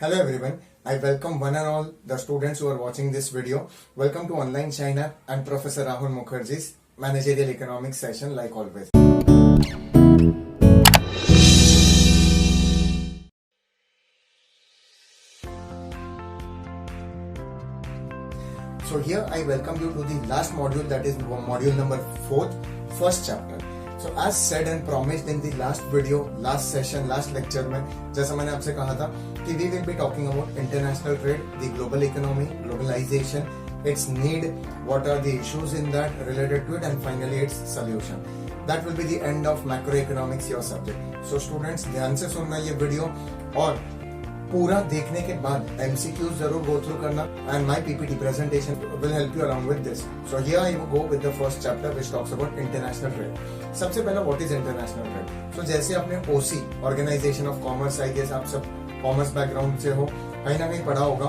Hello everyone, I welcome one and all the students who are watching this video. Welcome to Online China and Professor Rahul Mukherjee's Managerial Economics session like always. So here I welcome you to the last module, that is module number 4, first chapter. So as said and promised in the last video, last session, last lecture में जैसा मैंने आपसे कहा था कि we will be talking about international trade, the global economy, globalization, its need, what are the issues in that related to it, and finally its solution. That will be the end of macroeconomics, your subject. So students ध्यान से सुनना ये video और पूरा देखने के बाद MCQs जरूर go through करना, and my PPT presentation will help you along with this. So here I go with the first chapter which talks about international trade. सबसे पहला what is international trade? So जैसे आपने OC Organization of Commerce, I guess आप सब commerce background से हो, कहीं ना कहीं पढ़ा होगा.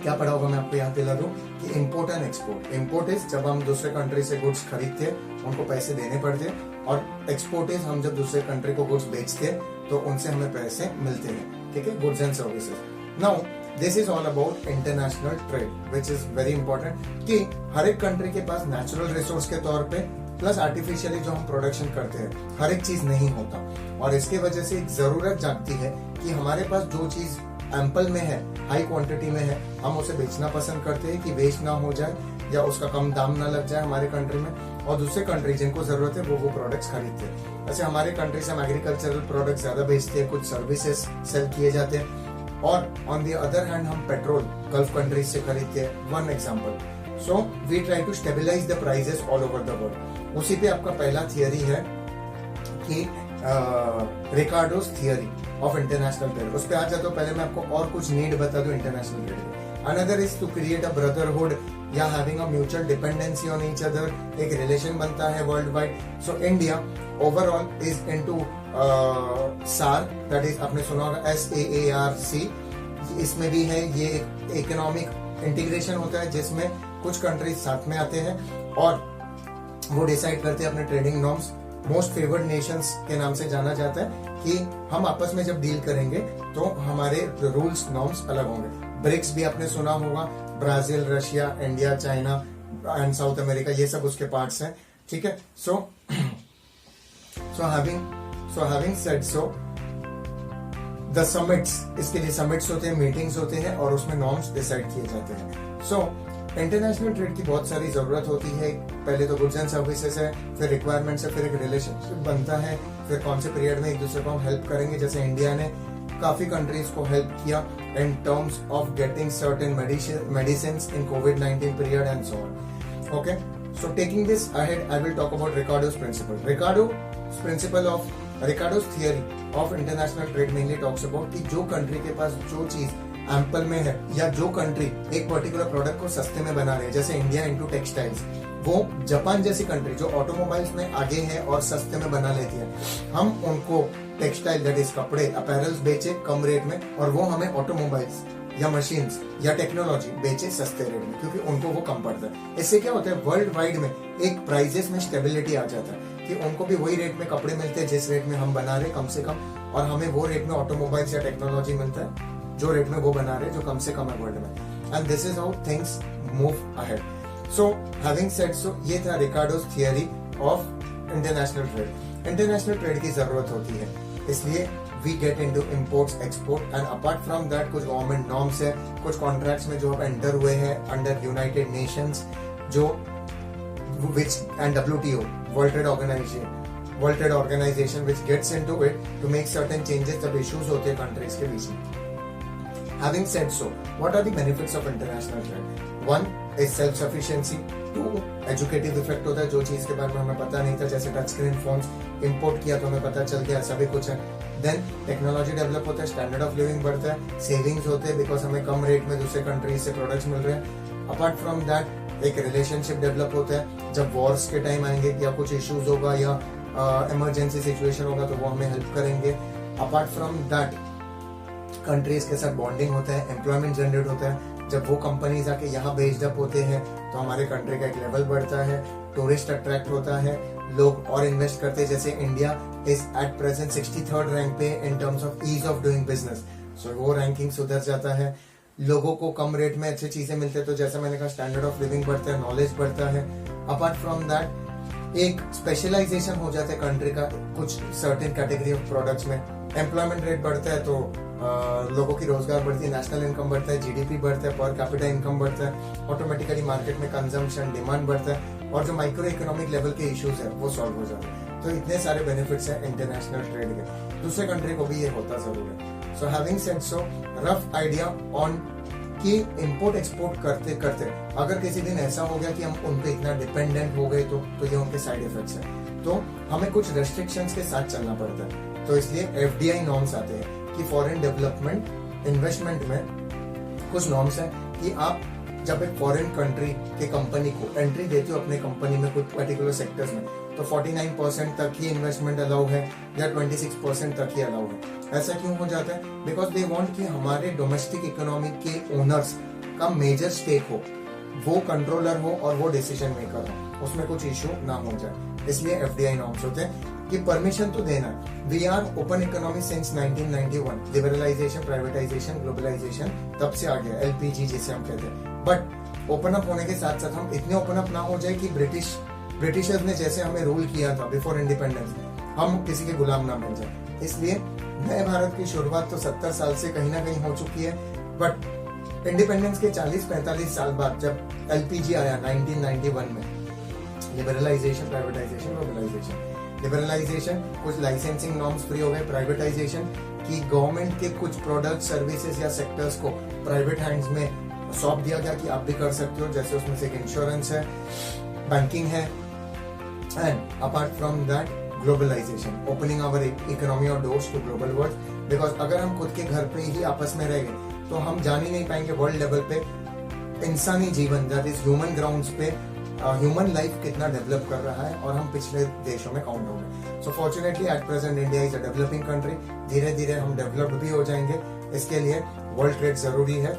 क्या पढ़ा होगा मैं आपको याद दिला दूं कि import and export. Import is जब हम दूसरे कंट्री से गुड्स खरीदते हैं, उनको पैसे देने पड़ते हैं, और एक्सपोर्ट इज हम जब दूसरे कंट्री को गुड्स बेचते हैं तो उनसे हमें पैसे मिलते हैं. ठीक है, goods and services. Now this is all about international trade which is very important कि हर एक कंट्री के पास नेचुरल रिसोर्स के तौर पे प्लस आर्टिफिशियली जो हम प्रोडक्शन करते हैं हर एक चीज नहीं होता, और इसके वजह से एक जरूरत जागती है कि हमारे पास जो चीज एम्पल में है, हाई क्वांटिटी में है, हम उसे बेचना पसंद करते हैं कि वेस्ट ना हो जाए या उसका कम दाम ना लग जाए हमारे कंट्री में, और दूसरे कंट्री जिनको जरूरत है वो प्रोडक्ट्स खरीदते हैं. ऐसे हमारे कंट्री से हम एग्रीकल्चरल प्रोडक्ट्स ज्यादा बेचते हैं, कुछ सर्विसेज सेल किए जाते हैं, और ऑन द अदर हैंड हम पेट्रोल गल्फ कंट्रीज से खरीदते हैं. One example. So we try to stabilise the prices all over the world. उसी पे आपका पहला थियरी है कि Ricardo's theory of international trade. उस पर आ जाता हूं. पहले मैं आपको और कुछ नीड बता दूं international trade. Another is to create a brotherhood या having a mutual dependency on each other. एक रिलेशन बनता है world wide. So India overall is into सार, दैट इज आपने सुना होगा SAARC. इसमें भी है ये इकोनॉमिक इंटीग्रेशन होता है जिसमें कुछ कंट्रीज साथ में आते हैं और वो डिसाइड करते हैं अपने trading norms. Most favoured Nations के नाम से जाना जाता है कि हम आपस में जब डील करेंगे तो हमारे रूल्स नॉर्म्स अलग होंगे. ब्रिक्स भी आपने सुना होगा, Brazil, Russia, India, China and south America, ये सब उसके पार्ट्स हैं. ठीक है. सो having said so the summits, इसके लिए समिट्स होते हैं, मीटिंग्स होते हैं और उसमें नॉर्म्स डिसाइड किए जाते हैं. सो इंटरनेशनल ट्रेड की बहुत सारी जरूरत होती है. पहले तो गुड्स एंड सर्विसेज है, फिर रिक्वायरमेंट्स है, फिर एक रिलेशनशिप बनता है, फिर कौन से पीरियड में एक दूसरे को हम हेल्प करेंगे. जैसे इंडिया ने काफी कंट्रीज को हेल्प किया in terms of getting certain medicines in कोविड-19 period and so on. Okay, so taking this ahead I will talk about Ricardo's principle. Ricardo's theory of international trade mainly talks about कि जो country के पास जो चीज ample में है या जो कंट्री एक पर्टिकुलर प्रोडक्ट को सस्ते में बना रहे हैं, जैसे इंडिया इनटू टेक्सटाइल्स, वो जापान जैसी कंट्री जो ऑटोमोबाइल्स में आगे है और सस्ते में बना लेती है, हम उनको टेक्सटाइल दैट इज कपड़े, अपैरल्स बेचे कम रेट में, और वो हमें ऑटोमोबाइल्स या मशीन्स या टेक्नोलॉजी बेचे सस्ते रेट में, क्योंकि उनको वो कम पड़ता है. इससे क्या होता है, वर्ल्ड वाइड में एक प्राइजेस में स्टेबिलिटी आ जाता है कि उनको भी वही रेट में कपड़े मिलते हैं जिस रेट में हम बना रहे कम से कम, और हमें वो रेट में ऑटोमोबाइल्स या टेक्नोलॉजी मिलता है जो रेट में वो बना रहे जो कम से कम है वर्ल्ड में. And this is how things move ahead. So having said so, ये था Ricardo's theory of international trade. International trade की जरूरत होती है, इसलिए we get into imports export, and apart from that कुछ गवर्नमेंट नॉर्म्स है, कुछ कॉन्ट्रैक्ट्स में जो अब एंटर हुए हैं अंडर यूनाइटेड नेशंस, जो which and WTO, world trade organisation which gets into it to make certain changes जब इश्यूज होते हैं कंट्रीज के बीच में. Having said so, what are the benefits of international trade? One is self-sufficiency. Two, educative effect होता है, जो चीज के बारे में हमें पता नहीं था, जैसे टच स्क्रीन फोन्स इंपोर्ट किया तो हमें पता चल गया सभी कुछ है. देन टेक्नोलॉजी डेवलप होता है, स्टैंडर्ड ऑफ लिविंग बढ़ता है, सेविंग्स होते हैं बिकॉज हमें कम रेट में दूसरे कंट्रीज से प्रोडक्ट्स मिल रहे हैं. अपार्ट फ्रॉम दैट एक रिलेशनशिप डेवलप होता है, जब वॉर्स के टाइम आएंगे या कुछ इश्यूज होगा या इमरजेंसी सिचुएशन होगा तो वो हमें हेल्प करेंगे. अपार्ट फ्रॉम दैट कंट्रीज के साथ बॉन्डिंग होता है, एम्प्लॉयमेंट जनरेट होता है. जब वो कंपनीज आके यहाँ बेस्ड अप होते हैं तो हमारे कंट्री का एक लेवल बढ़ता है, टूरिस्ट अट्रैक्ट होता है, लोग और इन्वेस्ट करते हैं. जैसे India is at present 63rd rank पे in terms of ease of doing business. So वो रैंकिंग सुधर जाता है, लोगों को कम रेट में अच्छी चीजें मिलते हैं, तो जैसे मैंने कहा स्टैंडर्ड ऑफ लिविंग बढ़ता है, नॉलेज बढ़ता है। अपार्ट फ्रॉम दैट एक स्पेशलाइजेशन हो जाता है कंट्री का कुछ सर्टेन कैटेगरी ऑफ प्रोडक्ट्स में, एम्प्लॉयमेंट रेट बढ़ता है तो लोगों की रोजगार बढ़ती है, नेशनल इनकम बढ़ता है, जीडीपी बढ़ता है, पर कैपिटा इनकम बढ़ता है, ऑटोमेटिकली मार्केट में कंजम्पशन डिमांड बढ़ता है, और जो माइक्रो इकोनॉमिक लेवल के इश्यूज है वो सॉल्व हो जाते हैं। तो इतने सारे बेनिफिट्स हैं इंटरनेशनल ट्रेड के, दूसरे कंट्री को भी ये होता जरूर है। सो having said so, rough idea on कि इंपोर्ट एक्सपोर्ट करते करते अगर किसी दिन ऐसा हो गया कि हम उन पे इतना डिपेंडेंट हो गए तो ये उनके साइड इफेक्ट्स हैं, तो हमें कुछ रेस्ट्रिक्शंस के साथ चलना पड़ता है। तो इसलिए एफडीआई नॉर्म्स आते हैं कि फॉरेन डेवलपमेंट इन्वेस्टमेंट में कुछ नॉर्म्स है कि आप जब एक फॉरेन कंट्री के कंपनी को एंट्री देते हो अपने कंपनी में कुछ पर्टिकुलर सेक्टर्स में, तो 49% तक ही इन्वेस्टमेंट अलाउ है या 26% तक ही अलाउ है। ऐसा क्यों हो जाता है? बिकॉज दे वांट कि हमारे डोमेस्टिक इकोनॉमी के ओनर्स का मेजर स्टेक हो, वो कंट्रोलर हो और वो डिसीजन मेकर हो, उसमें कुछ इश्यू ना हो जाए। इसलिए एफडीआई नॉर्म्स होते हैं कि परमिशन तो देना। We are open economy since 1991, liberalisation, privatisation, globalisation तब से आ गया, एलपीजी जिसे हम कहते हैं। बट ओपन अप होने के साथ साथ हम इतने ओपन अप ना हो जाए कि ब्रिटिशर्स ने जैसे हमें रूल किया था बिफोर इंडिपेंडेंस, हम किसी के गुलाम ना बन जाए। इसलिए नए भारत की शुरुआत तो 70 साल से कहीं ना कहीं हो चुकी है, बट इंडिपेंडेंस के 40-45 साल बाद जब एलपीजी आया 1991 में, लिबरलाइजेशन, प्राइवेटाइजेशन, ग्लोबलाइजेशन। लिबरलाइजेशन, कुछ लाइसेंसिंग नॉर्म्स फ्री हो गए। प्राइवेटाइजेशन की गवर्नमेंट के कुछ प्रोडक्ट, सर्विसेज या सेक्टर्स को प्राइवेट हैंड्स में सौंप दिया गया कि आप भी कर सकते हो, जैसे उसमें से एक इंश्योरेंस है, बैंकिंग है। And apart from that globalisation, opening our economy और doors to global world. Because अगर हम खुद के घर पे ही आपस में रह गए तो हम जान ही नहीं पाएंगे वर्ल्ड लेवल पे इंसानी जीवन, दैट इज ह्यूमन ग्राउंड्स पे ह्यूमन लाइफ कितना डेवलप कर रहा है, और हम पिछले देशों में काउंट हो गए। So fortunately at present India is a developing country, धीरे धीरे हम डेवलप्ड भी हो जाएंगे। इसके लिए वर्ल्ड ट्रेड जरूरी है,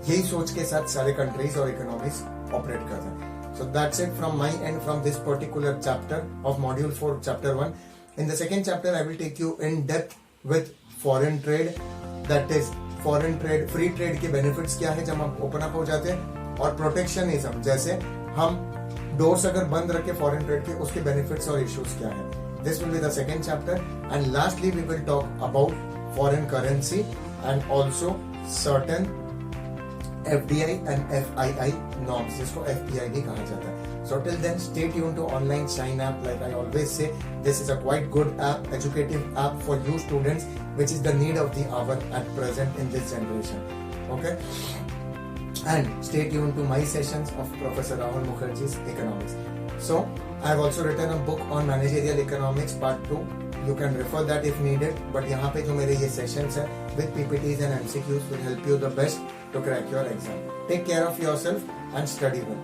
यही सोच के साथ सारे कंट्रीज और इकोनॉमीज ऑपरेट कर रहे हैं। So that's it from my end from this particular chapter of module 4 chapter 1. In the second chapter I will take you in depth with foreign trade, that is foreign trade, free trade के benefits क्या है जब हम open up हो जाते हैं, और protectionism, जैसे हम doors अगर बंद रखे foreign trade के, उसके benefits और issues क्या है। This will be the second chapter, and lastly we will talk about foreign currency and also certain FDI and FII norms, जिसको FPI भी कहा जाता है। So till then, stay tuned to online Shine app. Like I always say, this is a quite good app, educative app for you students, which is the need of the hour at present in this generation. Okay, and stay tuned to my sessions of Professor Rahul Mukherjee's economics. So I have also written a book on managerial economics part 2. You can refer that if needed. But यहाँ पे जो मेरे ये sessions हैं with PPTs and MCQs will help you the best to crack your exam. Take care of yourself and study well.